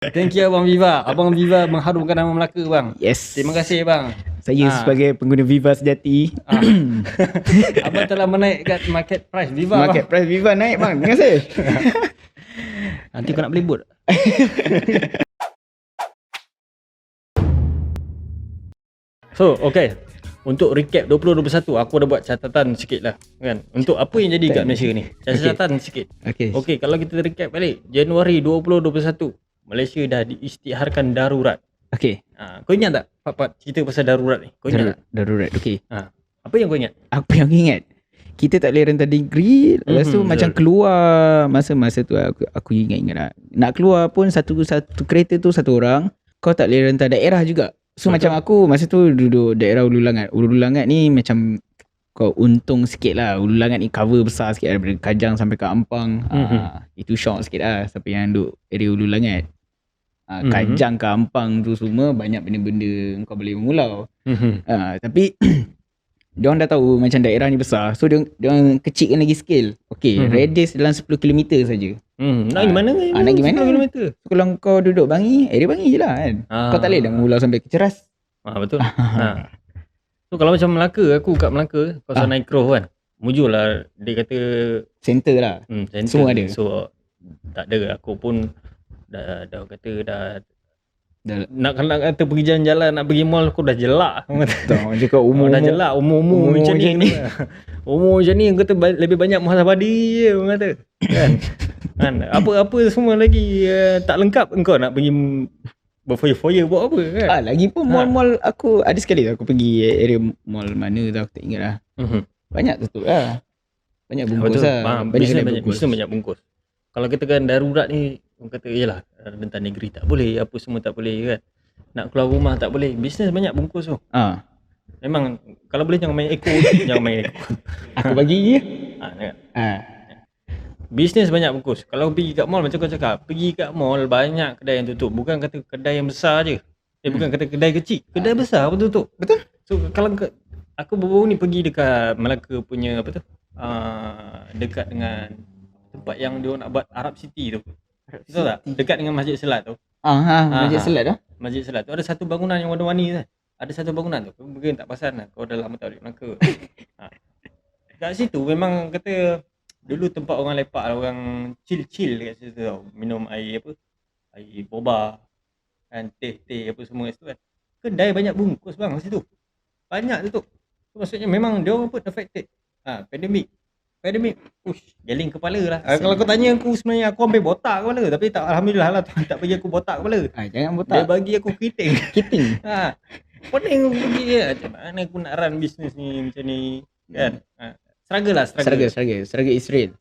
Thank you Abang Viva. Abang Viva mengharumkan nama Melaka bang. Yes. Terima kasih bang. Saya sebagai pengguna Viva sejati. Abang telah menaikkan market price Viva Market price Viva naik bang. Terima kasih. Nanti kau nak belibut. So, okay. Untuk recap 2021, aku dah buat catatan sikit lah kan. Untuk apa yang jadi kat Malaysia ni. Catatan sikit. Okay, kalau kita recap balik. Januari 2021, Malaysia dah diisytiharkan darurat. Okay. Kau ingat tak part-part cerita pasal darurat ni? Kau ingat tak? Darurat, okay. Apa yang kau ingat? Apa yang ingat? Kita tak boleh rentas degree. Lepas tu macam keluar masa-masa tu aku ingat lah. Nak keluar pun satu kereta tu satu orang. Kau tak boleh rentas daerah juga. So macam aku masa tu duduk daerah Ulu Langat. Ulu Langat ni macam kau untung sikit lah. Ulu Langat ni cover besar sikit daripada Kajang sampai ke Ampang. Itu shock sikit lah siapa yang duduk area Ulu Langat. Kajang ke Ampang tu semua banyak benda-benda kau boleh mengulau. Tapi diorang dah tahu macam daerah ni besar. So diorang kecilkan lagi scale. Okay, radius dalam 10 km saja. Nak pergi mana? Nak pergi mana? 10 km. So, kalau kau duduk Bangi, area Bangi je lah kan. Kau tak boleh dah mengulau sampai ke Ceras. Betul. So kalau macam Melaka, aku kat Melaka, kawasan Naikroh kan. Mujur lah, dia kata center lah. Center. Semua ada. So tak ada, aku pun dah kata dah nak kata pergi jalan-jalan, nak pergi mall, aku dah jelak. Tahu cakap umur dah jelak, umur macam ni. Umur macam ni yang kata lebih banyak muhasabadi je orang kata. Kan? Apa semua lagi tak lengkap, engkau nak pergi berfoya-foya buat apa kan? Lagi pun mall-mall aku ada sekali aku pergi area mall mana tu aku tak ingat lah. Banyak tutup lah. Banyak bungkus lah. Banyak bungkus. Kalau katakan darurat ni, orang kata yelah rentan negeri tak boleh, apa semua tak boleh kan. Nak keluar rumah tak boleh, bisnes banyak bungkus tu. Memang kalau boleh jangan main ekor. Jangan main ekor. Aku bagi je. Bisnes banyak bungkus. Kalau pergi kat mall macam kau cakap, pergi kat mall banyak kedai yang tutup. Bukan kata kedai yang besar je. Bukan kata kedai kecil, kedai besar pun tutup. Betul. So kalau aku baru ni pergi dekat Melaka punya apa tu? Dekat dengan tempat yang dia nak buat Arab City tu. Betul tak? Dekat dengan Masjid Selat tu. Masjid Selat tu. Masjid Selat tu ada satu bangunan yang warna-warni tu. Ada satu bangunan tu. Kau mungkin tak perasan lah. Kau dah lama tak balik Melaka. Kat situ memang kata dulu tempat orang lepak lah, orang chill dekat situ tau. Minum air apa? Air boba kan, teh apa semua kat situ kan. Kedai banyak bungkus bang kat situ. Banyak tutup. So, maksudnya memang dia orang pun affected. Pandemik, geling kepala lah. Kalau kau tanya aku sebenarnya aku hampir botak kepala, tapi tak, alhamdulillah lah Tuhan tak bagi aku botak kepala. Jangan botak. Dia bagi aku keriting. Pening aku pergi macam mana aku nak run bisnes ni macam ni kan. Struggle Israel.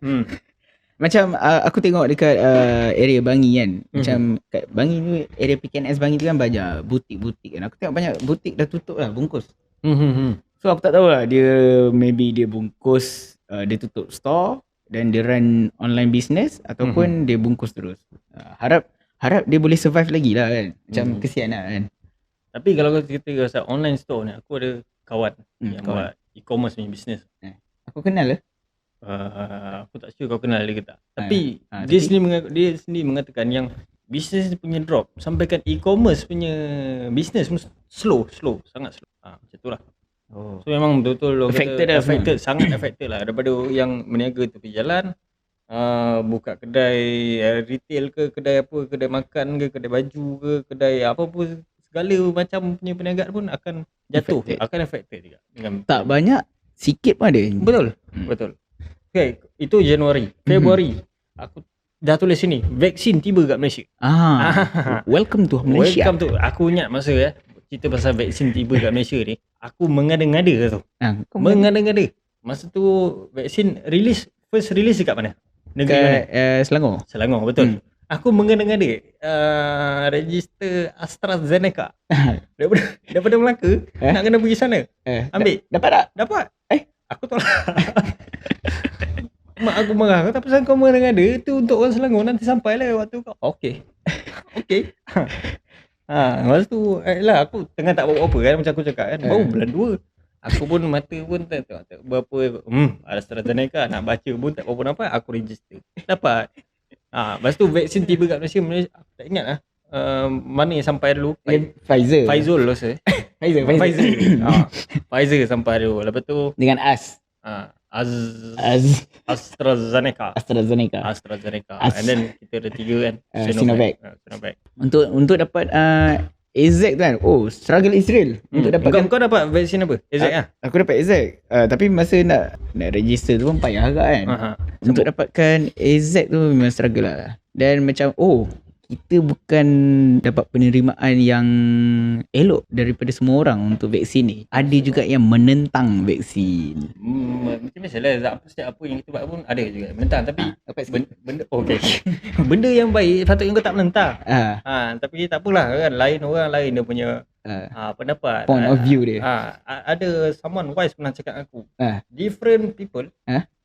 Macam aku tengok dekat area Bangi kan. Macam kat Bangi tu, area PKNS Bangi tu kan banyak butik-butik kan. Aku tengok banyak butik dah tutup lah, bungkus. So aku tak tahu lah, maybe dia bungkus, dia tutup store dan dia run online business ataupun dia bungkus terus. Harap dia boleh survive lagi lah kan. Macam kesian lah kan. Tapi kalau kita pasal online store ni, aku ada kawan yang buat e-commerce punya business. Aku kenal lah. Aku tak sure kau kenal dia ke tak. Tapi dia sendiri mengatakan yang business punya drop sampaikan e-commerce punya business slow, sangat slow. Macam tu lah. So memang betul-betul affected, sangat affected lah. Daripada yang meniaga tepi jalan, buka kedai retail ke, kedai apa, kedai makan ke, kedai baju ke, kedai apa pun, segala macam punya perniagaan pun akan jatuh, akan affected juga. Tak banyak, sikit pun ada. Betul. Okay, itu Januari. Februari, aku dah tulis sini, vaksin tiba kat Malaysia. Welcome to Malaysia. Aku ingat masa cerita pasal vaksin tiba kat Malaysia ni, aku mengada-ngada tu. Mengada-ngada. Masa tu vaksin first release dekat mana? Negeri mana? Selangor, betul. Aku mengada-ngada register AstraZeneca daripada Melaka nak kena pergi sana. Ambil. Dapat tak? Dapat. Aku tolak. Mak aku marah. Kau tak pasal kau mengada-ngada, tu untuk orang Selangor, nanti sampai lah waktu kau. Okey. Masa tu lah aku tengah tak buat apa kan, macam aku cakap kan, baru bulan 2. Aku pun mata pun tak berapa AstraZeneca, nak baca pun tak berapa nampak, aku register. Dapat. Lepas tu vaksin tiba kat Malaysia, aku tak ingat lah. mana yang sampai dulu? Pfizer. Faizul rasa. Pfizer. Pfizer sampai dulu. Lepas tu Dengan AstraZeneca. AstraZeneca. And then kita ada 3 kan. Sinovac. Sinovac. Untuk dapat AZ tu kan. Struggle is real. Untuk dapatkan. Kau dapat vaksin apa? AZ lah. Aku dapat AZ. Tapi masa nak register tu pun payah agak kan. Untuk dapatkan AZ tu memang struggle lah. Dan macam kita bukan dapat penerimaan yang elok daripada semua orang untuk vaksin ni. Ada juga yang menentang vaksin. Macam biasalah, setiap apa yang kita buat pun ada juga menentang. Tapi Dapat benda benda yang baik patutnya kau tak menentang. Tapi tak apalah kan, lain orang lain dia punya pendapat, point of view dia. Ada someone wise pernah cakap aku, different people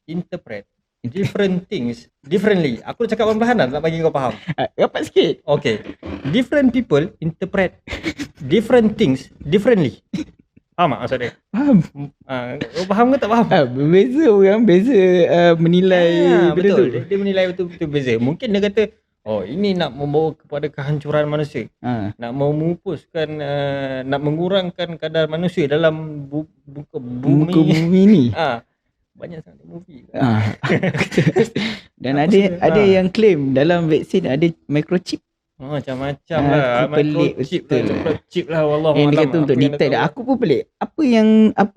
interpret different things differently. Aku cakap perlahan lah nak bagi kau faham. Rapat sikit. Okay, different people interpret different things differently. Faham tak maksud dia? Faham. Kau faham ke tak faham? Berbeza orang, beza menilai betul. tu. Dia menilai betul-betul beza. Mungkin dia kata, ini nak membawa kepada kehancuran manusia. Nak memupuskan, nak mengurangkan kadar manusia dalam muka bumi ni. Banyak sangat movie. Dan ada yang claim dalam vaksin ada microchip. Macam-macam lah. Microchip lah, chip lah, wallahu Yang dia alam. kata untuk detect dah. Aku pun pelik. Apa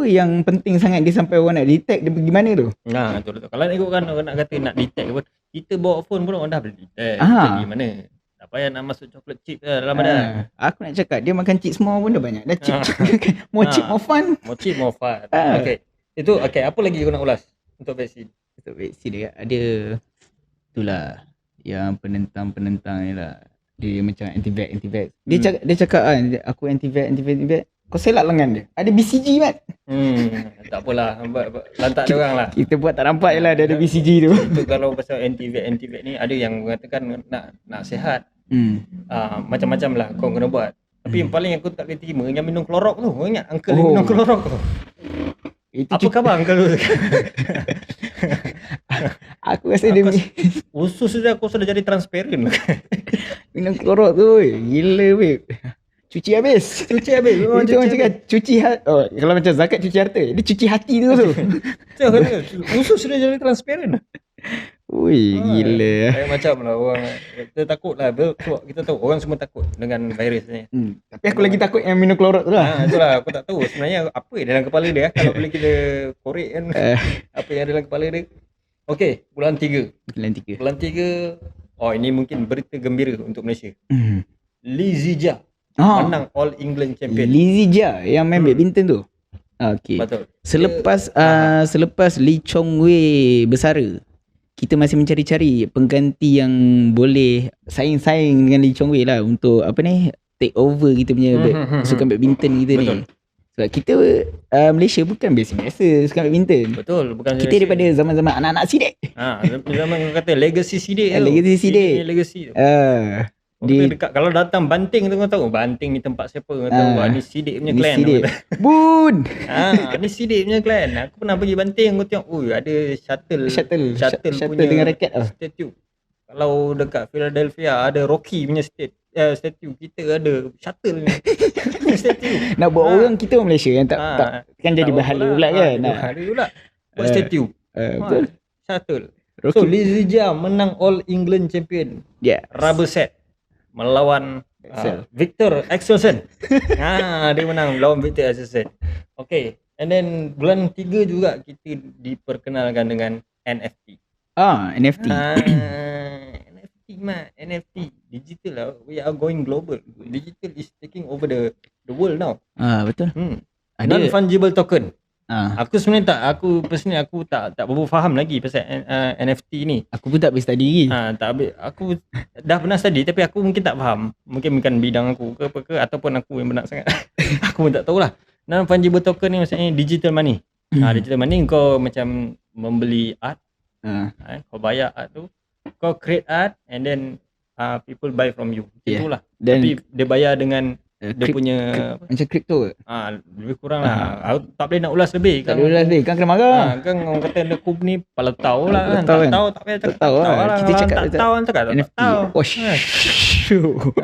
yang penting sangat dia sampai orang nak detect dia pergi mana tu? Betul. Kalau nak ikutkan orang nak kata nak detect pun, kita bawa phone pun orang dah boleh detect. Pergi mana? Tak payah nak masuk chocolate chip dalam badan. Aku nak cakap dia makan chip semua pun dah banyak. Dah chip. More chip more fun. More chip more fun. Okay. Itu apa lagi kau nak ulas untuk vaksin? Untuk vaksin dia ada itulah yang penentang ni lah. Dia macam anti-vax. Dia cakap kan, aku anti-vax. Kau selak lengan dia. Ada BCG kan? Tak apalah, lantak dia orang lah. Kita buat tak nampak je lah dia ada BCG tu. Untuk kalau pasal anti-vax ni, ada yang mengatakan nak sihat. Macam-macam lah kau kena buat. Tapi yang paling aku tak boleh terima yang minum klorok tu. Kau ingat uncle yang minum klorok tu? Apa khabar uncle tu? Aku rasa dia usus dia aku sudah jadi transparent. minum klorok tu. Gila babe. Cuci habis. Itu macam kan cuci kalau macam zakat cuci harta, dia cuci hati tu. Usus sudah jadi transparent. Gila. Macam lah orang kita takut lah. Sebab kita tahu orang semua takut dengan virus ni. Tapi aku lagi takut yang minum klorok tu lah. Itulah aku tak tahu sebenarnya apa dalam kepala dia. Kalau boleh kita korek kan apa yang dalam kepala dia. Okey, bulan 3. Bulan 3. Ini mungkin berita gembira untuk Malaysia. Lee Zijia menang All England Champion. Lee Zijia yang main badminton tu. Okey. Betul. Selepas Lee Chong Wei bersara, kita masih mencari-cari pengganti yang boleh saing-saing dengan Lee Chong Wei lah untuk take over kita punya sukan badminton kita ni. Sebab kita Malaysia bukan biasa-biasa sukan badminton. Betul, bukan kita daripada zaman-zaman anak-anak sidek. Zaman kata legacy sidek tu. Legacy. Dekat kalau datang Banting tu kau tahu Banting ni tempat siapa kau tahu ni Sidek punya clan. Bun. Ni Sidek punya clan. Aku pernah pergi Banting, aku tengok ada shuttle punya dengan raket statue. Kalau dekat Philadelphia ada Rocky punya statue, kita ada shuttle ni. Statue. Nak buat orang kita orang Malaysia yang tak kan jadi bahala pula kan. Bahala pula. Buat statue. Betul. Shuttle. So Lee Zijia menang All England Champion. Rubber set melawan Victor Axelsen. Dia menang melawan Victor Axelsen. Okay. And then bulan 3 juga kita diperkenalkan dengan NFT. NFT. NFT digital lah. We are going global. Digital is taking over the world now. Betul. Non-fungible token. Aku sebenarnya aku tak berapa faham lagi pasal NFT ni. Aku pun tak habis study lagi. Tak habis. Aku dah pernah study tapi aku mungkin tak faham. Mungkin bukan bidang aku ke apa ke, ataupun aku yang benar sangat. Aku pun tak tahulah. Non-fungible token ni maksudnya digital money. Digital money kau macam membeli art. Kau bayar art tu, kau create art and then people buy from you. Itulah. Tapi dia bayar dengan dia punya macam kripto ke? Lebih kurang lah. Aku tak boleh nak ulas lebih. Tak boleh ulas lebih. Kan kena marah. Kan orang kata aku ni kepala tahu lah kan. Tak tahu. Tak payah cakap. Kita cakap tak tahu. NFT. Syuk.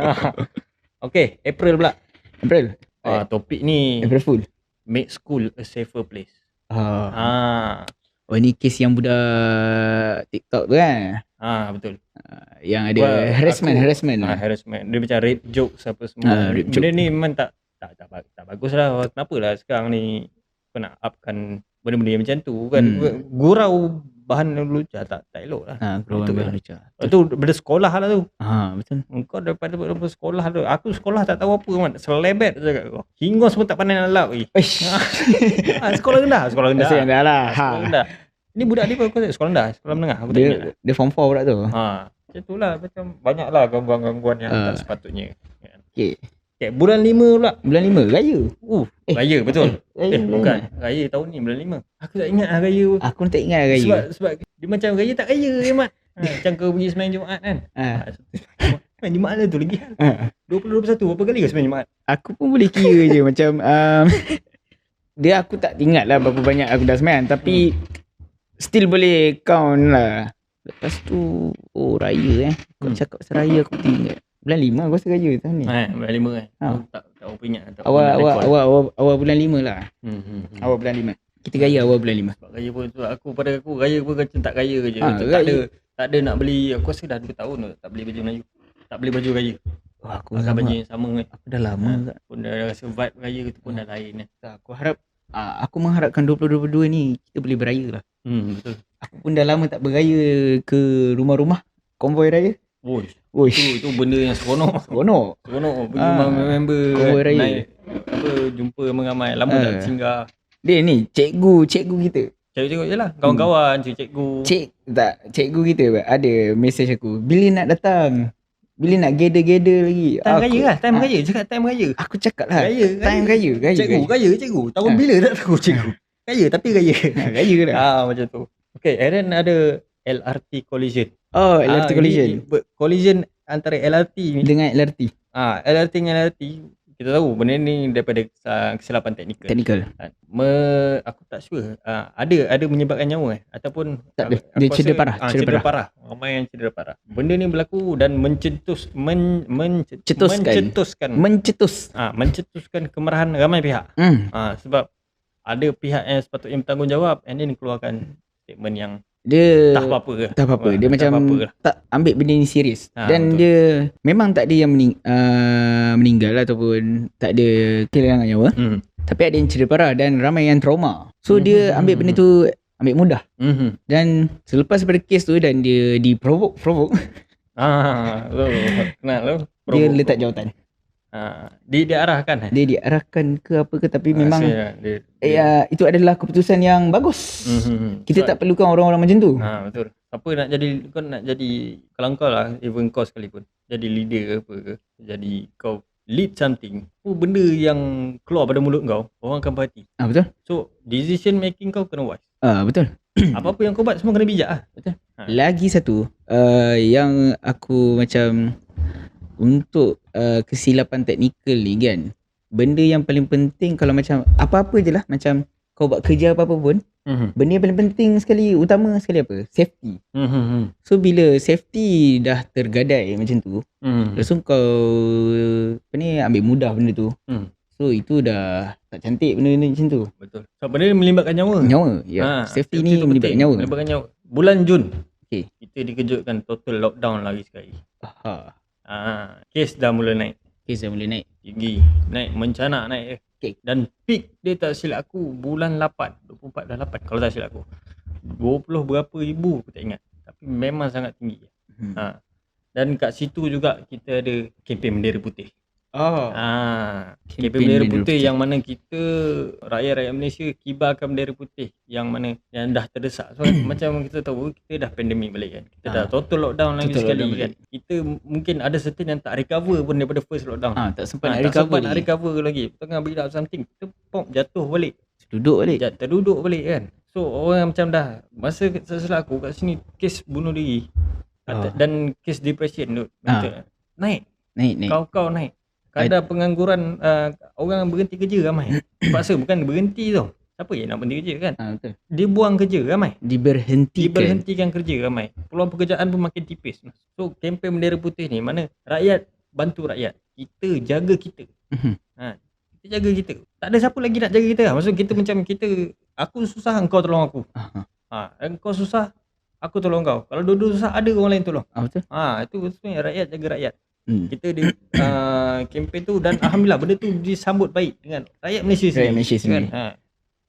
Okay, April pula. April. Topik ni April Fool. make school a safer place. Oh, ni kes yang budak TikTok tu kan? Betul. Yang ada harassment. Harassment. Dia macam rape jokes apa semua. Rape Benda ni memang tak bagus lah. Kenapa lah sekarang ni kau nak upkan benda-benda yang macam tu kan? Gurau bahan lucah tak elok lah. Keluar Betul bahan lah. lucah. Itu benda sekolah lah tu. Betul. Kau daripada sekolah tu. Aku sekolah tak tahu apa mat. Selebet je kat kau. Hingus pun tak pandai nak lap lagi. Sekolah rendah. Sekolah rendah lah. Sekolah rendah. Ni budak ni kau sekolah rendah, sekolah menengah. Aku tak ingat. Dia form 4 budak tu. Macam tu lah. Macam banyak lah gangguan-gangguan yang tak sepatutnya. Okay. Bulan 5 pula. Bulan 5 raya. Raya betul. Raya Bukan. Raya tahun ni bulan 5. Aku tak ingat lah raya. Aku tak ingat raya. Sebab dia macam raya tak raya je mat. Macam kau pergi sembahyang Jumaat kan. Sembahyang Jumaat lah tu lagi. 20-21 berapa kali kau sembahyang Jumaat? Aku pun boleh kira je macam dia aku tak ingat lah berapa banyak aku dah sembahyang. Tapi still boleh count lah. Lepas tu raya Kau cakap pasal raya aku tak ingat. Bulan 5 aku rasa raya tahun ni. Bulan 5 kan. Tak apa ingat. Awal bulan 5 lah. Awal bulan 5. Kita raya awal bulan 5. Sebab raya pun pada aku raya pun macam tak raya je. Tak ada nak beli. Aku rasa dah 2 tahun tu tak beli baju Melayu. Tak beli baju raya. Aku pakai baju yang sama kan. Aku dah lama tak. Pun dah rasa vibe raya tu pun dah lain kan. Aku mengharapkan 2022 ni kita boleh beraya lah. Betul. Aku pun dah lama tak beraya ke rumah-rumah konvoi raya. Itu benda yang seronok. Seronok pergi member konvoi raya. Naik jumpa ramai. Lama tak singgah. Dia ni cikgu kita. Cikgu je lah. Kawan-kawan cikgu. Cikgu kita ada message aku. Bila nak datang? Bila nak gather lagi? Time raya lah. Time raya. Cakap time raya. Aku cakap lah. Time raya. Cikgu. Tahun bila tak tahu cikgu. Raya tapi raya. Raya ke tak? Macam tu. Okay, Aaron ada LRT collision. LRT collision. Collision antara LRT ni dengan LRT. LRT dengan LRT. Kita tahu benda ni daripada kesilapan teknikal. Aku tak sure. Ada menyebabkan nyawa ataupun dia cedera parah. Cedera parah. Ramai yang cedera parah. Benda ni berlaku dan mencetuskan kemarahan ramai pihak. Sebab ada pihak yang sepatutnya bertanggungjawab and then keluarkan statement yang dia tak apa-apa. Dia macam tak ambil benda ni serius. Dan betul. Dia memang tak ada yang meninggal ataupun tak ada kehilangan nyawa. Tapi ada yang cedera parah dan ramai yang trauma. So dia ambil benda tu ambil mudah. Dan selepas pada kes tu dan dia di-provoke. Kenal lo. Dia letak jawatan. Dia diarahkan. Dia diarahkan ke apa ke, tapi memang itu adalah keputusan yang bagus. Kita tak perlukan orang-orang macam tu. Betul. Siapa nak jadi kalau kau lah, even kau sekalipun jadi leader ke apa ke, jadi kau lead something, benda yang keluar pada mulut kau, orang akan perhati. Betul. So decision making kau kena wise. Betul. Apa-apa yang kau buat semua kena bijak lah. Betul. Lagi satu yang aku macam untuk kesilapan teknikal ni kan, benda yang paling penting kalau macam apa-apa je lah, macam kau buat kerja apa-apa pun, benda yang paling penting sekali, utama sekali apa? Safety. So bila safety dah tergadai macam tu, langsung kau ambil mudah benda tu. So itu dah tak cantik benda macam tu. Betul. So benda ni melibatkan nyawa. Ya. Safety ni melibatkan nyawa. Bulan Jun kita dikejutkan total lockdown lagi sekali. Kes dah mula naik. Tinggi. Naik mencanak naik. Dan peak dia tak silap aku bulan 8, 24 dah 8 kalau tak silap aku. 20 berapa ribu aku tak ingat. Tapi memang sangat tinggi. Dan kat situ juga kita ada kempen bendera putih. Kempen bendera putih yang mana kita rakyat-rakyat Malaysia kibarkan bendera putih yang mana yang dah terdesak. So macam kita tahu kita dah pandemik balik kan. Kita dah total lockdown lagi sekali kan. Kita mungkin ada certain yang tak recover pun daripada first lockdown. Tak sempat nak recover lagi. Tengah build up something, kita jatuh balik. Terduduk balik kan. So orang macam dah masa sesalah aku kat sini kes bunuh diri dan kes depression tu naik. Kau naik. Kadar pengangguran orang berhenti kerja ramai. Terpaksa bukan berhenti tau. Siapa yang nak berhenti kerja kan? Betul. Dia buang kerja ramai. Diberhentikan kerja ramai. Peluang pekerjaan pun makin tipis. So kempen bendera putih ni mana rakyat bantu rakyat. Kita jaga kita. Mhm. Kita jaga kita. Tak ada siapa lagi nak jaga kita. Maksud kita macam aku susah engkau tolong aku. Engkau susah aku tolong kau. Kalau dua-dua susah ada orang lain tolong. Betul. Itu sebenarnya rakyat jaga rakyat. Hmm. Kita di kempen tu dan alhamdulillah benda tu disambut baik dengan rakyat Malaysia sendiri. Rakyat Malaysia sendiri.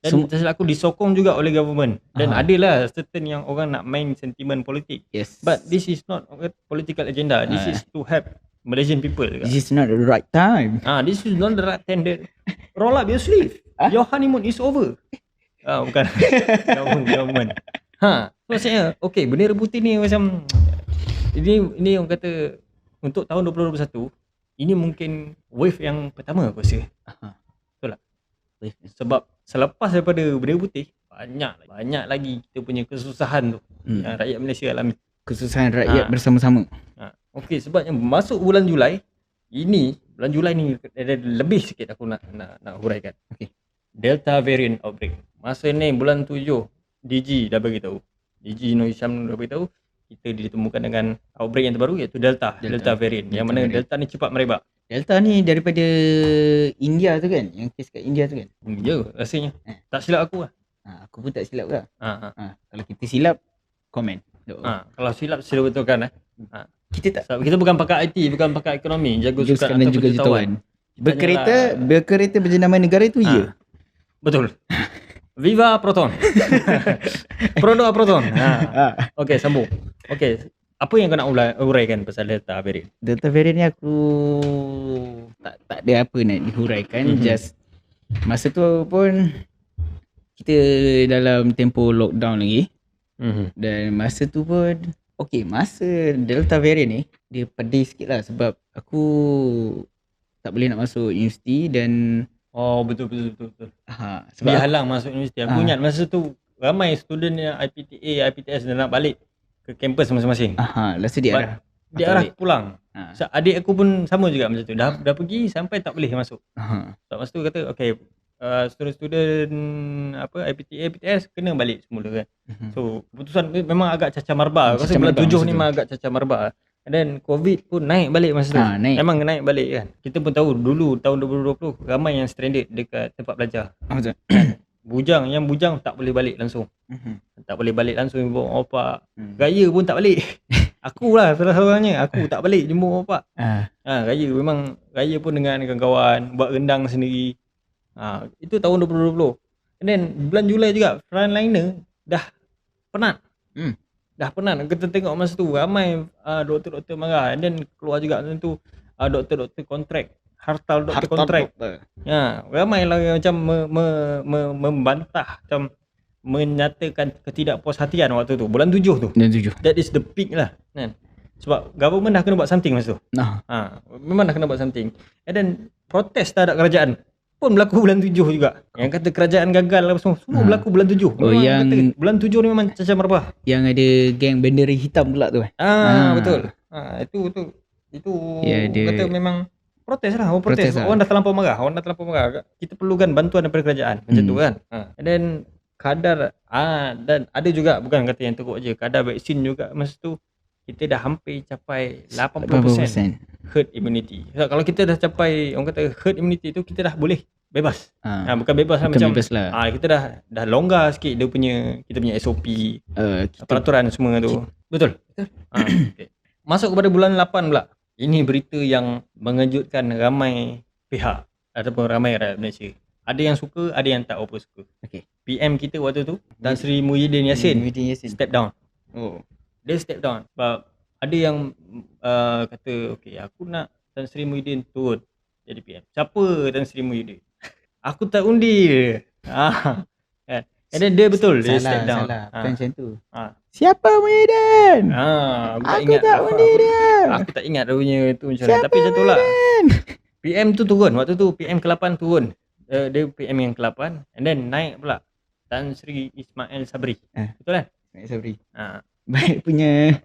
Dan tersilap aku disokong juga oleh government. Dan adalah certain yang orang nak main sentimen politik. Yes. But this is not a political agenda. This is to help Malaysian people. This is not the right time. This is not the right time. Roll up your sleeve. Your honeymoon is over. Bukan. Government. So maksudnya, okay, bendera putih ni macam ini orang kata untuk tahun 2021, ini mungkin wave yang pertama aku rasa. Betul tak? Sebab selepas daripada bendera putih, banyak lagi kita punya kesusahan tu yang rakyat Malaysia alami. Kesusahan rakyat bersama-sama. Okey, sebabnya masuk bulan Julai, bulan Julai ni ada lebih sikit aku nak huraikan. Okey. Delta variant outbreak. Masa ni bulan 7, DG dah bagi tahu. DG Nur Hisham dah bagi tahu kita ditemukan dengan outbreak yang terbaru iaitu Delta variant. Yang mana Delta ni cepat merebak. Delta ni daripada India tu kan? Yang kes kat India tu kan? Ya, rasanya. Tak silap aku lah. Aku pun tak silap ke? Kalau kita silap, komen. Kalau silap sila betulkan. Kita tak. Sebab kita bukan pakar IT, bukan pakar ekonomi, jago sukan dan juga jutawan. Berkereta berjenama negara itu ya. Betul. Viva Proton. Produk Proton. Okey, sambung. Okey, apa yang kau nak uraikan pasal Delta variant? Delta variant ni aku tak ada apa nak dihuraikan. Just masa tu pun kita dalam tempoh lockdown lagi. Dan masa tu pun masa Delta variant ni dia pedih sikit lah sebab aku tak boleh nak masuk universiti dan betul. Sebab dia halang masuk universiti. Aku ingat masa tu ramai student yang IPTA, IPTS dah nak balik ke kampus masing-masing. Lepas tu dia arah pulang. So, adik aku pun sama juga macam tu. Dah pergi sampai tak boleh masuk. So, masa tu kata student-student IPTA, IPTS kena balik semula kan. So keputusan memang agak cacah marbah. Aku rasa bulan 7 ni memang agak cacah marbah. Dan COVID pun naik balik masa tu. Memang naik balik kan. Kita pun tahu dulu tahun 2020 ramai yang stranded dekat tempat belajar. Betul. Bujang tak boleh balik langsung. Tak boleh balik langsung jumpa opak. Raya pun tak balik. Akulah salah seorangnya. Aku tak balik jumpa opak. Raya pun dengan kawan buat rendang sendiri. Itu tahun 2020. And then bulan Julai juga frontliner dah penat. Dah penat. Kita tengok masa tu ramai doktor-doktor marah. And then keluar juga tentu doktor-doktor kontrak, hartal doktor kontrak. Ramai lah macam membantah, macam menyatakan ketidakpuashatian waktu tu. Bulan 7 tu. That is the peak lah kan. Sebab government dah kena buat something masa tu. Memang dah kena buat something. And then protes terhadap kerajaan pun berlaku bulan 7 juga. Yang kata kerajaan gagal lah semua berlaku bulan 7. Yang kata bulan 7 ni memang cacah marbah. Yang ada geng bendera hitam pula tu. Betul. Itu kata memang protes lah. Orang dah terlampau marah. Kita perlukan bantuan daripada kerajaan. Macam tu kan. And then kadar dan ada juga, bukan kata yang teruk je, kadar vaksin juga masa tu kita dah hampir capai 80% herd immunity. So, kalau kita dah capai orang kata herd immunity tu, kita dah boleh bebas. Bukan bebas lah, macam bebas lah. Kita dah longgar sikit kita punya SOP, peraturan semua tu. Betul. Okay. Masuk kepada bulan 8 pula. Ini berita yang mengejutkan ramai pihak ataupun ramai rakyat Malaysia. Ada yang suka, ada yang tak apa suka. PM kita waktu tu, Tan Sri Muhyiddin Yassin step down. Dia step down sebab ada yang kata aku nak Tan Sri Muhyiddin turun jadi PM. Siapa Tan Sri Muhyiddin? Aku tak undi dia. And then dia betul dia step down. Bukan macam tu. Siapa Muhyiddin? Aku tak undi dia. Aku tak ingat dia punya tu macam mana. Tapi macam tu lah. PM tu turun. Waktu tu PM ke-8 turun. Dia PM yang ke-8 and then naik pula Tan Sri Ismail Sabri. Betul kan? Ismail Sabri. Baik punya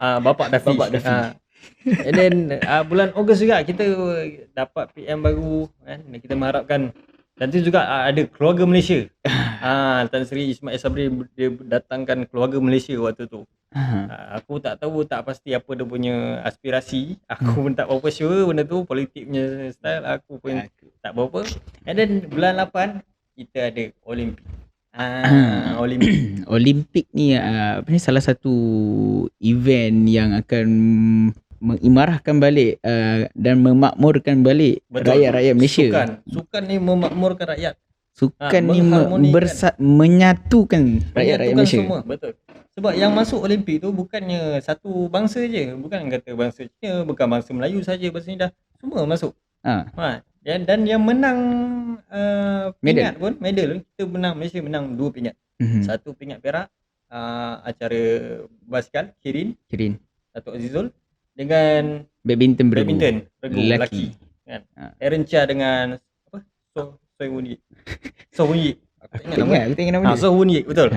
Bapak Dafi. And then bulan Ogos juga kita dapat PM baru kan. Kita mengharapkan, dan tu juga ada keluarga Malaysia. Tan Sri Ismail Sabri dia datangkan keluarga Malaysia waktu tu. Aku tak tahu, tak pasti apa dia punya aspirasi. Aku pun tak berapa sure benda tu, politik punya style aku pun tak berapa. And then bulan 8 kita ada Olimpik. Olimpik. Olimpik ni apa ni, salah satu event yang akan mengimarahkan balik dan memakmurkan balik rakyat-rakyat Malaysia. Sukan ni memakmurkan rakyat. Sukan ni menyatukan rakyat-rakyat Malaysia. Semua, betul. Sebab yang masuk Olimpik tu bukannya satu bangsa je. Bukan kata bangsa Cina, bukan bangsa Melayu saja, bangsa ni dah semua masuk. Dan yang menang pingat pun, medal kita menang, Malaysia menang 2 pingat. Satu pingat perak acara basikal Kirin Datuk Azizul dengan badminton regu lelaki kan. Aaron Chia dengan apa? So Hun Yik. Aku ingat nama dia. So Hun Yik, betul.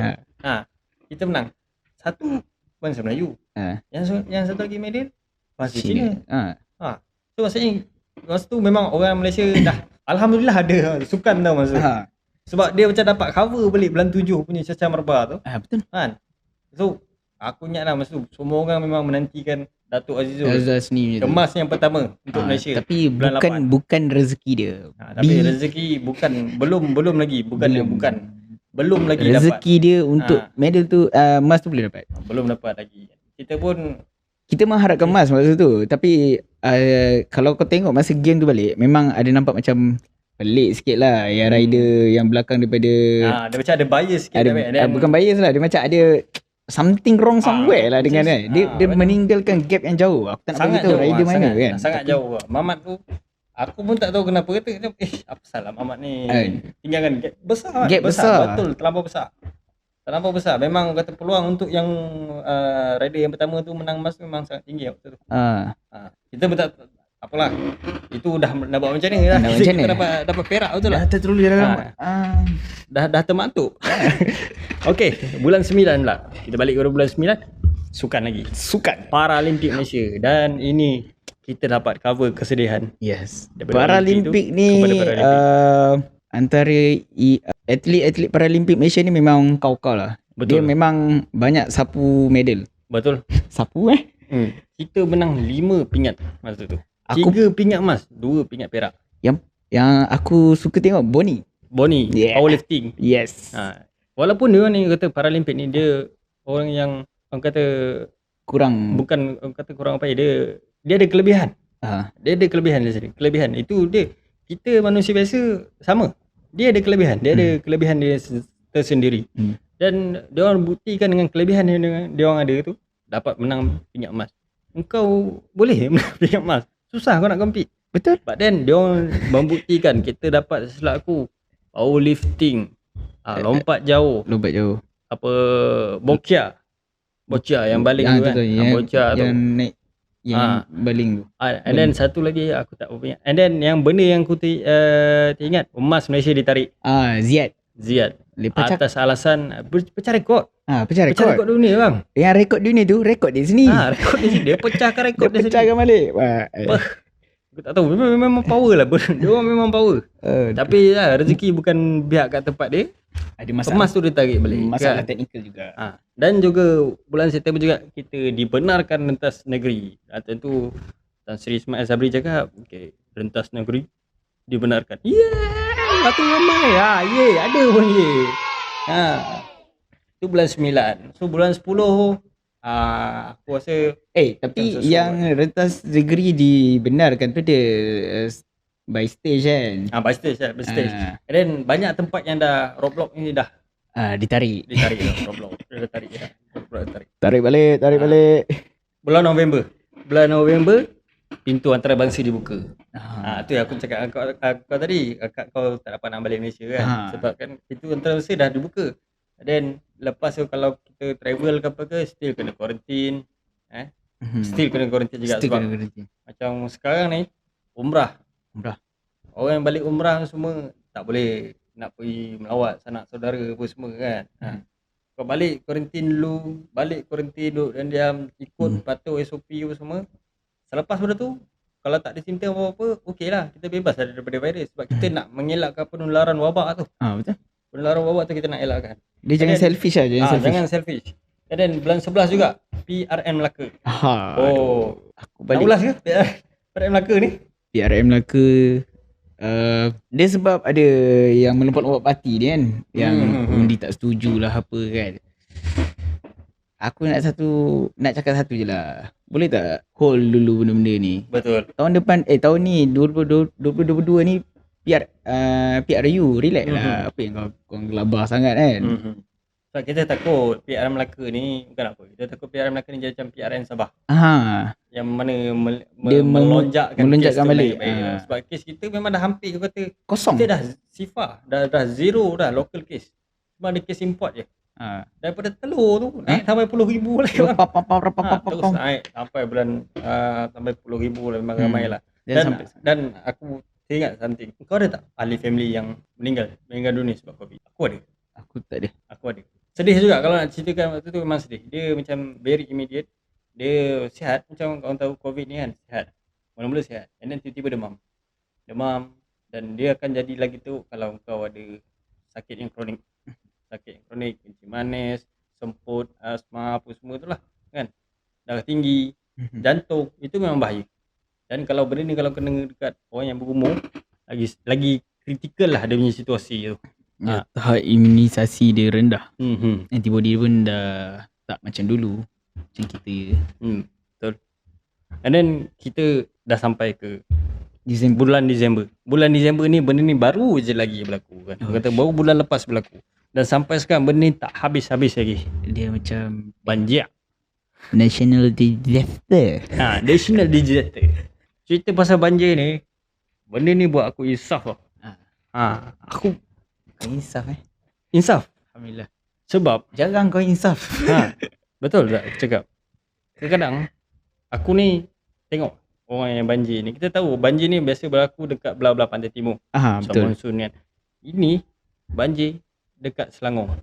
Kita menang. Satu bangsa Melayu. Yang satu lagi medal bangsa Cina. So maksudnya masa tu memang orang Malaysia dah alhamdulillah ada sukan tau masa. Sebab dia macam dapat cover balik bulan 7 punya Cacar Merbah tu. Betul. So aku ingat lah masa tu semua orang memang menantikan Datuk Azizul ni kemas yang pertama untuk Malaysia. Tapi bukan rezeki dia. Tapi rezeki belum lagi belum lagi rezeki dapat. Dia untuk medal tu emas tu boleh dapat. Belum dapat lagi. Kita mengharapkan emas masa tu. Tapi kalau kau tengok masa game tu balik, memang ada nampak macam pelik sikit lah. Yang rider yang belakang daripada dia macam ada bias sikit. Bukan bias lah, dia macam ada something wrong somewhere lah dengan kan. Dia meninggalkan gap yang jauh. Aku tak nak beritahu rider mana kan. Sangat jauh. Mamat tu aku pun tak tahu kenapa kata apa salah Mamat ni. Tinggalkan gap besar. Betul, terlampau besar. Memang kata peluang untuk yang rider yang pertama tu menang emas memang sangat tinggi waktu tu. Kita pun tak apalah. Itu dah buat macam ni lah. Kita dapat perak betul lah. Dah terlalu dalam. Dah termatuk. Okey, bulan 9 pula. Kita balik kepada bulan 9. Sukan lagi. Sukan Paralimpik Malaysia. Dan ini kita dapat cover kesedihan. Yes. Paralimpik ni antara atlet Paralimpik Malaysia ni memang kau-kau lah. Betul. Dia memang banyak sapu medal. Betul. Sapu Kita menang 5 pingat masa tu. 3 pingat emas, 2 pingat perak. Yang aku suka tengok Bonnie, powerlifting. Yes. Walaupun dia ni kata Paralimpik ni dia orang yang orang kata bukan orang kata kurang apa dia ada kelebihan. Dia ada kelebihan dia sendiri. Kelebihan itu kita manusia biasa sama. Dia ada kelebihan. Dia ada kelebihan dia tersendiri. Dan dia orang buktikan dengan kelebihan yang dia orang ada tu dapat menang pingat emas. Engkau boleh menang pingat emas. Susah kau nak compete. Betul. But then dia orang membuktikan kita dapat selaku powerlifting, lompat jauh. Apa boccia yang baling tu kan. Boccia tu. Yang naik yang baling tu. And then satu lagi aku tak ingat. And then yang benda yang aku ingat, emas Malaysia ditarik. Ziyad. Atas alasan pecah rekod. Pecah rekod dunia bang. Yang rekod dunia tu rekod di sini. Rekod di sini. Dia pecahkan rekod dia sendiri. Pecahkan balik. Aku tak tahu. Memang power lah. Dia orang memang power. Tapi rezeki bukan pihak kat tempat dia. Ada masalah. Emas tu dia tarik balik. Masalah teknikal juga. Dan juga bulan September juga kita dibenarkan rentas negeri. Tentu Tan Sri Ismail Sabri cakap, rentas negeri dibenarkan. Satu ramai. Ada pun itu bulan 9. So bulan 10 aku rasa tapi yang rentas negeri dibenarkan tu dia by stage kan. By stage. And then banyak tempat yang dah roadblock ni dah ditarik dah roadblock. Dia dah tarik dah. Tarik balik. Bulan November pintu antarabangsa dibuka. Tu yang aku cakap kau tadi, kau tak dapat nak balik Malaysia kan. Sebab kan pintu antarabangsa dah dibuka. Dan lepas tu kalau kita travel ke apa ke, still kena quarantine. Still kena quarantine juga. Sebab macam sekarang ni umrah. Orang yang balik umrah semua tak boleh nak pergi melawat sanak saudara apa semua kan. Kau balik quarantine dulu, duduk dan diam, ikut patuh SOP apa semua. Selepas benda tu, kalau tak ada simptom apa-apa, okeylah, kita bebas daripada virus. Sebab kita nak mengelakkan penularan wabak tu. Betul. Penularan wabak tu kita nak elakkan. Dia jangan selfish lah. Jangan selfish. And then bulan 11 juga PRN Melaka. Oh, Aku nak balik ulas ke PRN Melaka ni? PRM Melaka. Dia sebab ada yang melompat-lompat parti dia kan, yang undi tak setuju lah apa kan. Aku nak cakap satu je lah. Boleh tak hold dulu benda-benda ni? Betul. Tahun depan, tahun ni 2022 ni PRU relax lah. Apa yang kau gelabah sangat kan? So kita takut PRN Melaka ni bukan apa. Kita takut PRN Melaka ni jadi macam PRN Sabah. Yang mana dia melonjakkan melonjakkan kes tu balik. naik. Sebab kes kita memang dah hampir kau kata kosong. kita dah sifar, dah zero dah local case. Cuma ada kes import je. Daripada telur tu naik sampai 10,000 lagi bang. Terus naik sampai bulan sampai 10,000 lah, memang ramai lah. Dan aku ingat something. Kau ada tak ahli family yang meninggal dunia sebab COVID? Aku ada. Aku tak ada. Aku ada. Sedih juga kalau nak ceritakan waktu tu, memang sedih. Dia macam very immediate. Dia sihat, macam kau tahu COVID ni kan, sihat. Mula-mula sihat. And then tiba-tiba demam. Dan dia akan jadi lagi tu kalau kau ada sakit yang kronik. Sakit yang kronik, kencing manis, semput, asma, apa semua tu lah kan. Darah tinggi, jantung, itu memang bahaya. Dan kalau benda ni kalau kena dekat orang yang berumur, lagi kritikal lah dia punya situasi tu. Tahap imunisasi dia rendah. Antibody pun dah tak macam dulu. Macam kita. Betul. And then kita dah sampai ke Disember. Bulan Disember ni benda ni baru je lagi berlaku kan. Kata baru bulan lepas berlaku. Dan sampai sekarang benda ni tak habis-habis lagi. Dia macam banjir. National disaster. National disaster. Cerita pasal banjir ni, benda ni buat aku insaf tau. Aku insaf insaf. Alhamdulillah. Sebab jarang kau insaf. Betul tak aku cakap. Kadang-kadang aku ni tengok orang yang banjir ni. Kita tahu banjir ni biasa berlaku dekat belah-belah pantai timur. Betul. Monsun kan. Ini banjir dekat Selangor.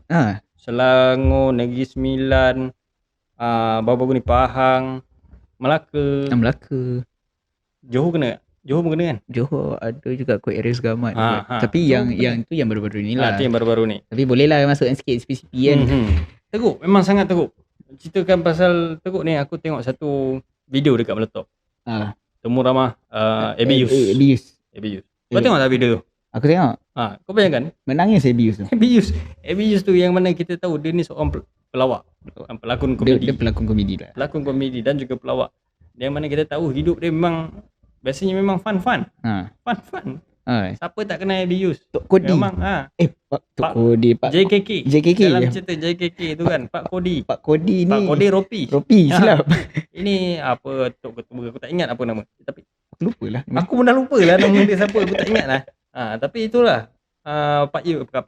Selangor, Negeri Sembilan, baru-baru ni Pahang, Melaka. Johor kena tak? Johor pun kena kan? Johor ada juga kot area Segamat. Tapi yang tu yang baru-baru ni lah. Itu yang baru-baru ni. Tapi boleh lah masukkan sikit SPCP kan. Teruk, memang sangat teruk. Ceritakan pasal teruk ni, aku tengok satu video dekat Meletup. Temu ramah Abuse. Kau tengok tak video tu? Aku tengok. Kau bayangkan menangis Abuse tu. Abuse tu yang mana kita tahu dia ni seorang pelawak, pelakon komedi. Dia pelakon komedi lah. Pelakon komedi dan juga pelawak. Yang mana kita tahu hidup dia memang biasanya memang fun. Siapa tak kenal Abuse? Tok Kodi. Memang Tok Kodi, Pak JKK. Dalam cerita JKK tu kan, Pak Kodi ni. Pak Kodi Ropi silap. Ini apa Tok Ketua, aku tak ingat apa nama. Tapi aku lupa lah. Aku pun dah lupa lah nama dia siapa, aku tak ingat lah. Tapi itulah Pak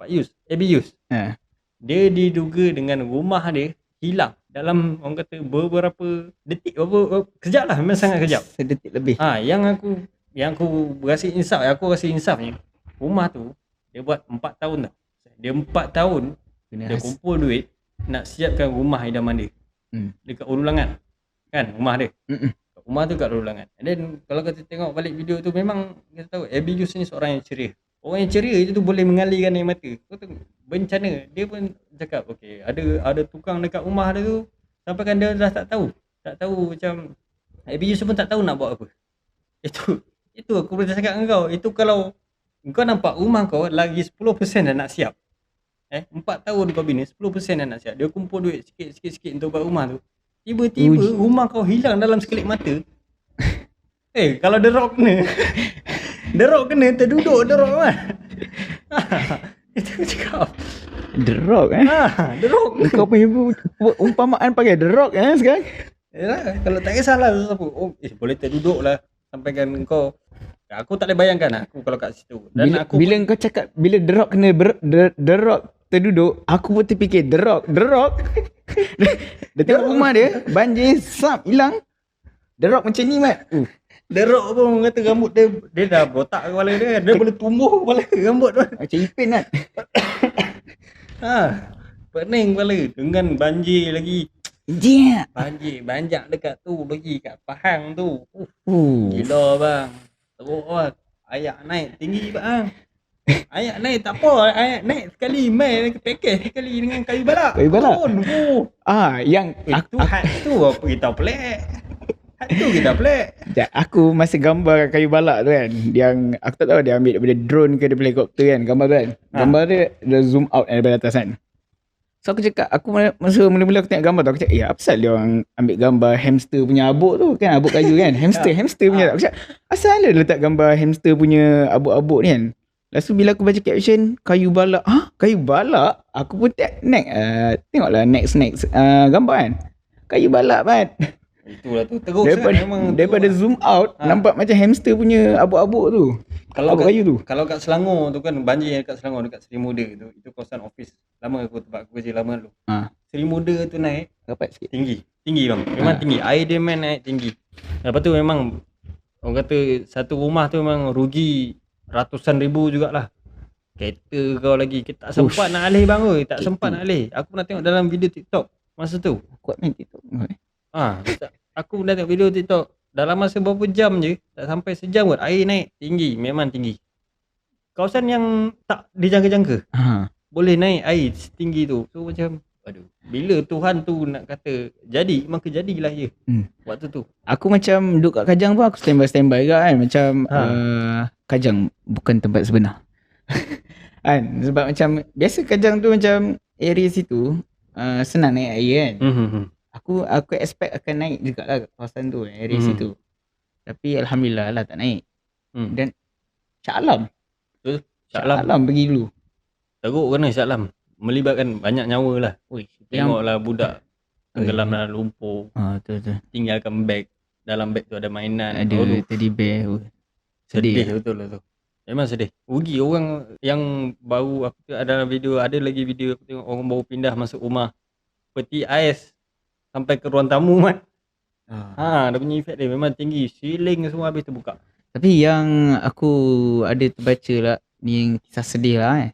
Yus, Abuse. Dia diduga dengan rumah dia hilang dalam orang kata beberapa detik, kejap lah, memang sangat kejap. Sedetik lebih. Yang aku rasa insafnya, rumah tu dia buat 4 tahun dah. Dia 4 tahun dia kumpul duit nak siapkan rumah idaman dia. Dekat Urulangan. Kan rumah dia. Rumah tu kat Urulangan. And then kalau kita tengok balik video tu, memang kita tahu Abuse ni seorang yang ceria. Orang yang ceria je tu boleh mengalirkan air mata. Kau tengok bencana. Dia pun cakap okey, ada tukang dekat rumah dia tu, sampai kan dia dah tak tahu macam Abuse pun tak tahu nak buat apa. Itu aku boleh cakap dengan kau. Itu kalau kau nampak rumah kau lagi 10% dah nak siap. 4 tahun kau bina, 10% dah nak siap. Dia kumpul duit sikit-sikit untuk buat rumah tu. Tiba-tiba rumah kau hilang dalam sekelip mata. Kalau The Rock kena terduduk The Rock kan. Itu aku cakap The Rock The Rock. Kau punya umpamaan pakai The Rock sekarang. Yalah, kalau tak kisahlah siapa. Boleh terduduk lah. Sampaikan kau. Aku tak boleh bayangkan aku kalau kat situ. Dan bila kau cakap bila The Rock kena The Rock terduduk, aku pun terfikir The Rock dia tengok rumah dia banjir, hilang. The Rock macam ni Mat. The Rock pun kata rambut dia dah botak kepala dia. Dia boleh tumbuh kepala rambut tu. Macam Ipin Mat. Pening kepala dengan banjir lagi. Banjir dekat tu lagi, kat Pahang tu. Gila bang. Teruk bang. Ayak naik tinggi bang. Ayak naik tak apa, ayak naik sekali main package sekali dengan kayu balak. Kayu balak? Oh. Yang Itu hat tu apa kita pelik. Hat tu kita pelik. aku masa gambar kayu balak tu kan, yang aku tak tahu dia ambil daripada drone ke daripada helikopter kan, gambar tu kan. Gambar dia zoom out daripada atas kan. So aku cakap, masa mula-mula aku tengok gambar tu, aku cakap, apa pasal dia orang ambil gambar hamster punya abuk tu kan, abuk kayu kan, hamster punya. Aku cakap, asal dia letak gambar hamster punya abuk-abuk ni kan. Lepas tu bila aku baca caption, kayu balak, kayu balak? Aku pun tengoklah next gambar kan. Kayu balak kan. Itulah tu terus daripada zoom out, nampak macam hamster punya abuk-abuk tu. Abuk kayu tu. Kalau kat Selangor tu kan, banjir dekat Selangor, dekat Seri Muda tu, itu kawasan office lama tempat aku kerja lama dulu. Seri Muda tu naik rapat sikit. Tinggi bang, memang tinggi. Air dia main naik tinggi. Lepas tu memang orang kata satu rumah tu memang rugi ratusan ribu jugalah. Kereta kau lagi, kita tak sempat nak alih bang oi, tak sempat nak alih. Aku pernah tengok dalam video TikTok masa tu. Kuat main TikTok. Aku dah tengok video TikTok, dalam masa berapa jam je, tak sampai sejam kot, air naik tinggi, memang tinggi. Kawasan yang tak dijangka-jangka, boleh naik air setinggi tu. So macam, aduh, bila Tuhan tu nak kata jadi, maka jadilah je waktu tu. Aku macam duduk kat Kajang pun aku standby juga kan. Macam Kajang bukan tempat sebenar. Kan, sebab macam biasa Kajang tu macam area situ senang naik air kan. Aku expect akan naik jugalah kawasan tu, area situ. Tapi alhamdulillah lah tak naik. Dan Shah Alam. Betul. Shah Alam pergi dulu. Teruk kena Shah Alam. Melibatkan banyak nyawa lah. Tengoklah budak tenggelam dalam lumpur. Betul. Tinggalkan beg. Dalam beg tu ada mainan. Ada teddy bear. Sedih betul lah tu. Memang sedih. Rugi orang yang baru, aku tengok ada video, ada lagi video aku tengok orang baru pindah masuk rumah, peti ais sampai ke ruang tamu kan. Dia punya efek dia memang tinggi. Ceiling semua habis terbuka. Tapi yang aku ada terbaca lah, ni yang kisah sedih lah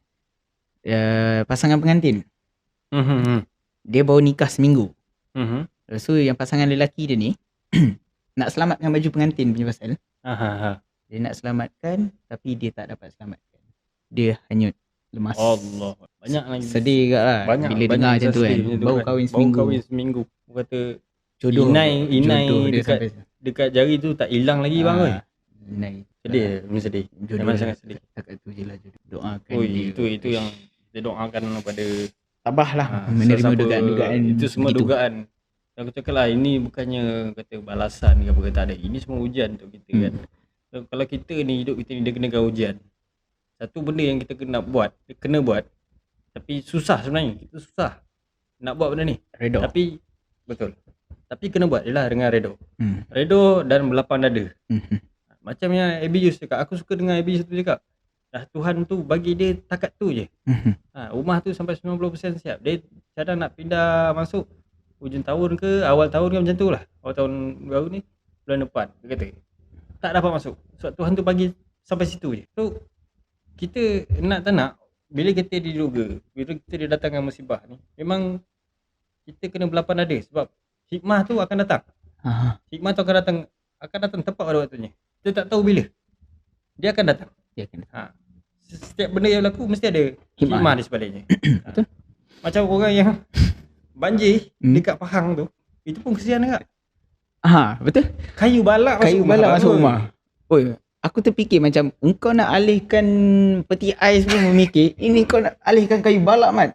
pasangan pengantin. Dia baru nikah seminggu. Lepas tu yang pasangan lelaki dia ni nak selamatkan baju pengantin punya pasal. Dia nak selamatkan tapi dia tak dapat selamatkan. Dia hanyut, lemas. Allah. Banyak lagi. Sedih juga lah bila dengar macam tu kan. Baru kahwin seminggu. Aku kata jodoh. Inai dekat jari tu tak hilang lagi bang oi. Inai. Sedih, memang sedih. Memang sangat sedih. Takat tu je lah jodoh. Doakan dia. Itu yang kita doakan kepada tabahlah menerima dugaan. Itu semua begitu. Dugaan. Aku cakap lah, ini bukannya kata balasan ke apa, kata ada. Ini semua ujian untuk kita kan. So, kalau kita ni hidup kita ni dia kenakan ujian. Satu benda yang kita kena buat, tapi susah sebenarnya. Kita susah nak buat benda ni. Redha. Tapi betul. Tapi kena buat je lah dengan redha. Redha dan berlapang dada. Macam yang Abby Yus cakap, aku suka dengan Abby Yus tu cakap. Dah Tuhan tu bagi dia takat tu je. Rumah tu sampai 90% siap. Dia cadang nak pindah masuk hujung tahun ke awal tahun ke macam tu lah. Awal tahun baru ni, bulan depan. Dia kata tak dapat masuk sebab Tuhan tu bagi sampai situ je. So kita nak tak nak, bila kita diduga, bila kita didatangkan musibah ni, memang kita kena berlapang dada sebab hikmah tu akan datang. Hikmah tu akan datang tepat pada waktunya. Kita tak tahu bila dia akan datang. Setiap benda yang berlaku mesti ada hikmah di sebaliknya. Betul. Macam orang yang banjir dekat Pahang tu, itu pun kesian juga. Betul. Kayu balak masuk rumah. Aku terfikir macam engkau nak alihkan peti ais pun memikir, ini kau nak alihkan kayu balak Mat.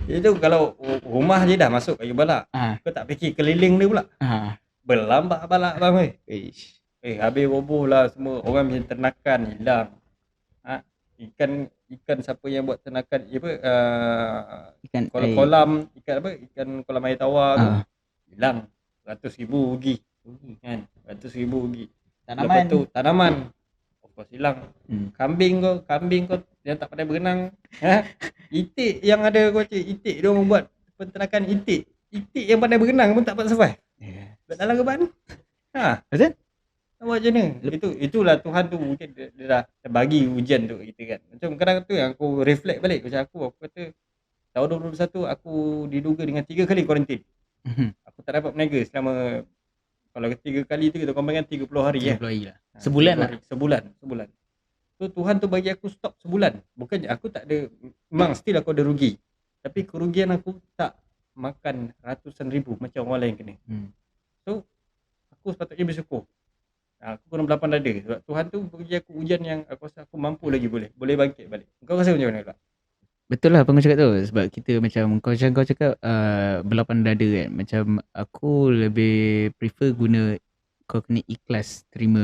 Itu kalau rumah je dah masuk kayu balak. Kau tak fikir keliling dia pula. Berlambak balak bang oi. Habis roboh lah semua. Orang macam ternakan hilang. Ikan siapa yang buat ternakan ikan kolam kolam air tawar tu hilang. RM100,000 rugi kan. RM100,000 rugi. Lepas tu tanaman of course hilang. Kambing kau yang tak pandai berenang. Itik yang ada kau cik, itik dia orang buat penternakan itik yang pandai berenang pun tak dapat survive. Dalam keban. Betul? Buat macam mana? Itulah Tuhan tu mungkin dia dah bagi ujian untuk kita kan. Macam kadang tu yang aku reflect balik macam aku kata tahun 2021 aku diduga dengan 3 kali kuarantin. Aku tak dapat berniaga selama, kalau 3 kali tu kita combine 30 hari 30 hari lah. Sebulan lah. Sebulan. So Tuhan tu bagi aku stop sebulan. Bukannya aku tak ada, memang still aku ada rugi. Tapi kerugian aku tak makan ratusan ribu macam orang lain kena. So aku sepatutnya bersyukur. Aku kurang berlapang dada sebab Tuhan tu bagi aku ujian yang aku rasa aku mampu lagi boleh bangkit balik. Kau rasa macam mana pula? Betul lah apa kau cakap tu. Sebab kita macam kau cakap berlapan dada kan. Macam aku lebih prefer guna kau kena ikhlas terima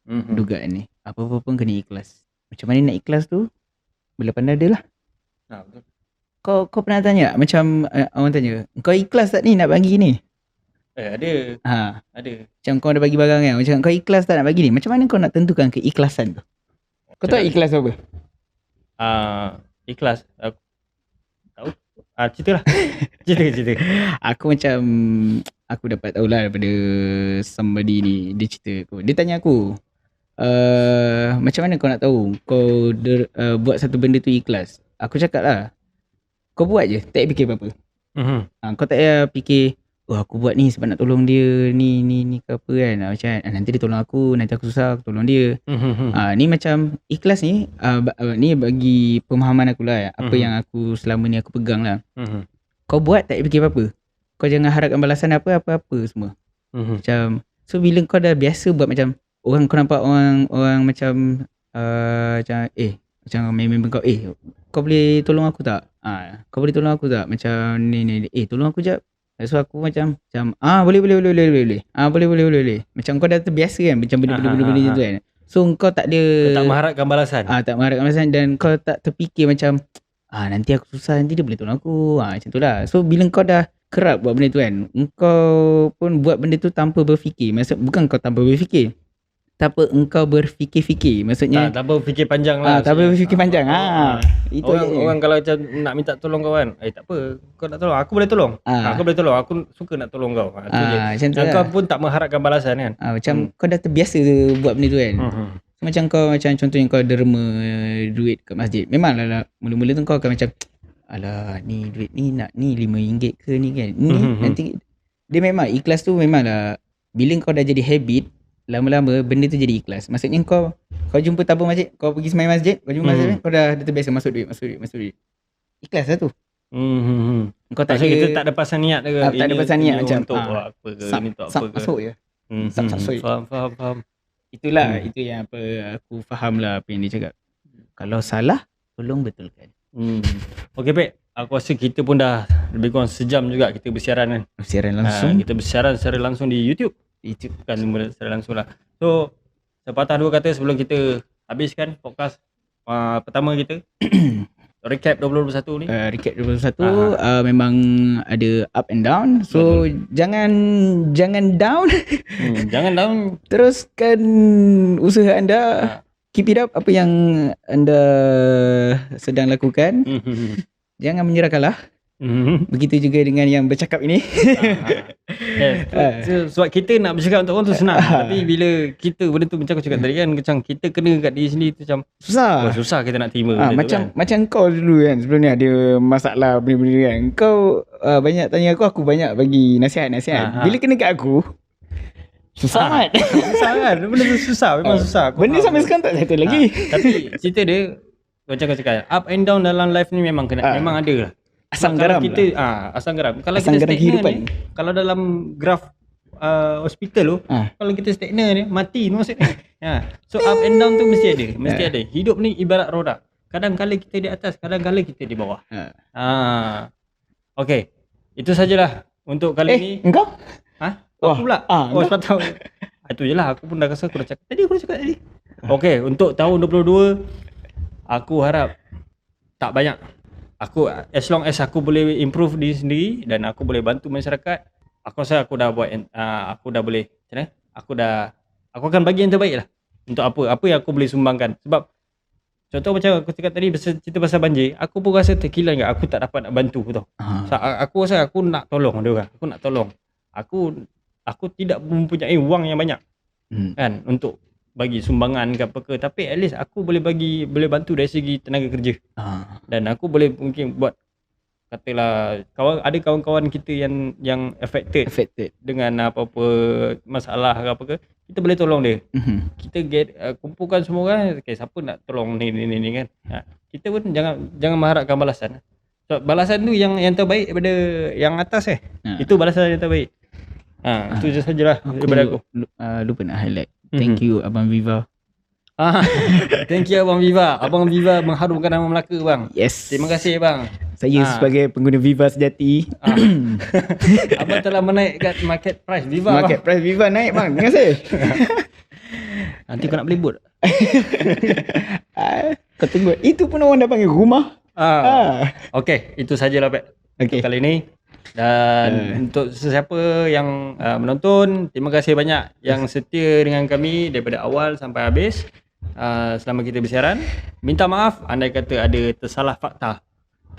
dugaan ni. Apa-apa pun kena ikhlas. Macam mana nak ikhlas tu? Berlapan dada lah. Betul. Kau pernah tanya macam orang tanya, kau ikhlas tak ni nak bagi ni? Ada. Ada. Macam kau dah bagi barang kan. Macam kau ikhlas tak nak bagi ni? Macam mana kau nak tentukan keikhlasan tu? Kau tahu ikhlas apa? Ikhlas. Aku tahu. Ceritalah. cerita. Aku macam aku dapat tahulah daripada somebody ni, dia cerita aku. Dia tanya aku, macam mana kau nak tahu kau buat satu benda tu ikhlas? Aku cakap lah, kau buat je, tak payah fikir apa-apa. Kau tak payah fikir, aku buat ni sebab nak tolong dia, ni ke apa kan. Macam nanti dia tolong aku, nanti aku susah, aku tolong dia. Ni macam ikhlas ni, ni bagi pemahaman aku lah, apa yang aku selama ni aku pegang lah. Kau buat tak payah fikir apa-apa. Kau jangan harapkan balasan apa-apa semua. Macam, so bila kau dah biasa buat macam, kau nampak orang macam macam member kau, kau boleh tolong aku tak? Kau boleh tolong aku tak? Macam ni, tolong aku jap. So aku macam boleh. Boleh. Macam kau dah terbiasa kan macam benda-benda tu kan. So kau tak ada, kau tak mengharapkan balasan. Tak mengharapkan balasan, dan kau tak terfikir macam nanti aku susah, nanti dia boleh tolong aku. Macam tu lah. So bila kau dah kerap buat benda tu kan, engkau pun buat benda tu tanpa berfikir. Maksud bukan kau tanpa berfikir, tanpa engkau berfikir-fikir. Maksudnya tanpa berfikir panjang lah. Tanpa berfikir panjang. Itu orang kalau macam nak minta tolong kau kan, tak apa, kau nak tolong, aku boleh tolong. Aku boleh tolong, aku suka nak tolong kau. Macam tu lah. Kau pun tak mengharapkan balasan kan. Macam kau dah terbiasa buat benda tu kan. Macam kau, macam contohnya kau derma duit kat masjid. Memanglah mula-mula tu kau akan macam, alah ni duit ni nak ni RM5 ke ni kan. Ni nanti dia memang ikhlas tu memanglah. Bila kau dah jadi habit, lama-lama benda tu jadi ikhlas. Maksudnya kau jumpa tabung masjid, kau pergi sembahyang masjid, kau jumpa masjid, kau dah terbiasa masuk duit. Ikhlas lah tu. Kau tak ada, kita tak ada pasal niat ke. Tak ada pasal niat macam untuk apa ke, ini untuk apa ke. Masuk je. Faham. Itulah, itu yang apa aku faham lah apa yang dia cakap. Kalau salah, tolong betulkan. Okey Pek, aku rasa kita pun dah lebih kurang sejam juga kita bersiaran kan. Bersiaran langsung. Kita bersiaran secara langsung di YouTube. Bukan secara langsung lah. So sepatah dua kata sebelum kita habiskan podcast pertama kita. Recap 2021 ni. Recap 2021 memang ada up and down. So jangan down. Jangan down. Teruskan usaha anda. Keep it up apa yang anda sedang lakukan. Jangan menyerah kalah. Begitu juga dengan yang bercakap ini. Sebab kita nak bercakap untuk orang tu senang. Tapi bila kita benda tu macam aku cakap tadi kan, macam kita kena kat diri sendiri tu macam susah kita nak terima benda tu kan. Macam kau dulu kan, sebelum ni ada masalah benda-benda kan, kau banyak tanya aku banyak bagi nasihat. Bila kena kat aku, susah kan. Susah kan. Benda tu susah. Memang susah. Benda sampai sekarang tak settle lagi. Tapi cerita dia macam kau cakap, up and down dalam life ni memang memang ada lah. Asam garam kita asam garam. Kalau kita stagnan ni, kalau dalam graf hospital tu, kalau kita stagnan ni mati tu maksudnya. So up and down tu mesti ada. Hidup ni ibarat roda. Kadang-kadang kita di atas, kadang-kadang kita di bawah. Okey. Itu sajalah untuk kali ni. Engkau? Aku pula. Sebab tahu. Itu je lah, aku pun dah rasa aku dah cakap tadi. Okey, untuk tahun 2022 aku harap tak banyak. Aku as long as aku boleh improve diri sendiri dan aku boleh bantu masyarakat, aku rasa aku dah buat aku dah boleh macam mana? Aku akan bagi yang terbaik lah. Untuk apa yang aku boleh sumbangkan. Sebab contoh macam aku cakap tadi cerita pasal banjir, aku pun rasa terkilan kat aku tak dapat nak bantu tau. Aku rasa aku nak tolong dia orang. Aku nak tolong. Aku tidak mempunyai wang yang banyak. Kan untuk bagi sumbangan ke apa ke, tapi at least aku boleh bantu dari segi tenaga kerja. Dan aku boleh mungkin buat katalah ada kawan-kawan kita yang affected dengan apa-apa masalah ke apa ke, kita boleh tolong dia. Mhm. Kita kumpulkan semua orang, okay, siapa nak tolong ni kan. Kita pun jangan mengharapkan balasan. So, balasan tu yang terbaik daripada yang atas Itu balasan yang terbaik. Itu je sajalah daripada aku. Lupa nak highlight. Thank you Abang Viva. Thank you Abang Viva. Abang Viva mengharumkan nama Melaka bang. Yes. Terima kasih bang. Saya sebagai pengguna Viva sejati. Abang telah menaikkan market price Viva. Market price Viva naik bang. Terima kasih. Nanti kau nak beli bot. Kau tunggu. Itu pun orang dah panggil rumah. Okay, itu sajalah Pak. Okay. Untuk kali ni. Dan untuk sesiapa yang menonton, terima kasih banyak yang setia dengan kami daripada awal sampai habis. Selama kita bersiaran. Minta maaf andai kata ada tersalah fakta,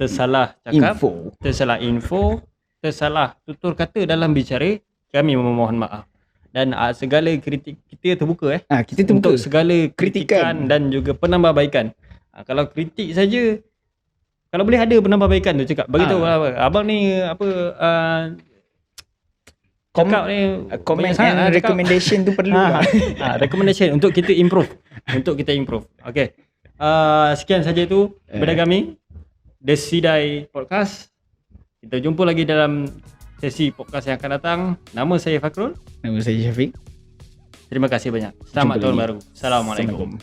tersalah cakap, tersalah info, tersalah tutur kata dalam bicara, kami memohon maaf. Dan segala kritik kita terbuka kita terbuka untuk segala kritikan dan juga penambahbaikan. Kalau kritik saja, kalau boleh ada penambahbaikan tu cakap, bagi tahu abang ni apa cakap ni comment and recommendation tu perlu recommendation untuk kita improve. Okay. Sekian saja itu daripada kami, The Sidai Podcast. Kita jumpa lagi dalam sesi podcast yang akan datang. Nama saya Fakrul. Nama saya Syafiq. Terima kasih banyak. Selamat tahun baru. Assalamualaikum.